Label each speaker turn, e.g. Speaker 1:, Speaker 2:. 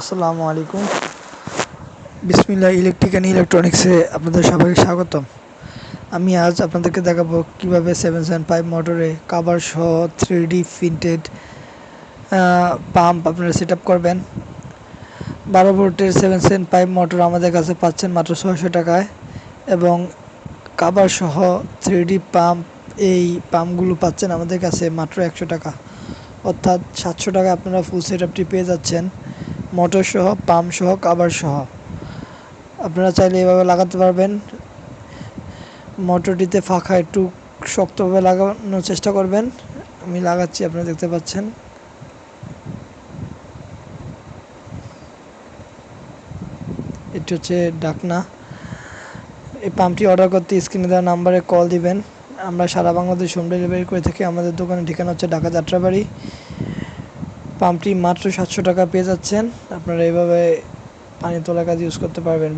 Speaker 1: আসসালামু আলাইকুম। বিসমিল্লাহ ইলেকট্রিক অ্যান্ড ইলেকট্রনিক্সে আপনাদের সবাইকে স্বাগতম। আমি আজ আপনাদেরকে দেখাবো কিভাবে 775 মোটরে কাভার সহ 3D প্রিন্টেড পাম্প আপনারা সেট আপ করবেন। 12 ভোল্টের 775 মোটর আমাদের কাছে পাচ্ছেন মাত্র 600 টাকায়, এবং কাভার সহ 3D পাম্প, এই পাম্পগুলো পাচ্ছেন আমাদের কাছে মাত্র 100 টাকা, অর্থাৎ 700 টাকা আপনারা ফুল সেট আপটি পেয়ে যাচ্ছেন, মোটর সহ, পাম্প সহ, কাভার সহ। আপনারা চাইলে এভাবে লাগাতে পারবেন। মোটরটিতে ফাঁকা একটু শক্তভাবে লাগানোর চেষ্টা করবেন। আমি লাগাচ্ছি, আপনারা দেখতে পাচ্ছেন। এটি হচ্ছে ঢাকনা। এই পাম্পটি অর্ডার করতে স্ক্রিনে দেওয়া নাম্বারে কল দিবেন। আমরা সারা বাংলাদেশ হোম ডেলিভারি করে থাকি। আমাদের দোকানের ঠিকানা হচ্ছে ঢাকা যাত্রাবাড়ি। পাম্পটি মাত্র 700 টাকা পেয়ে যাচ্ছেন। আপনারা এইভাবে পানি তোলার কাজে ইউজ করতে পারবেন।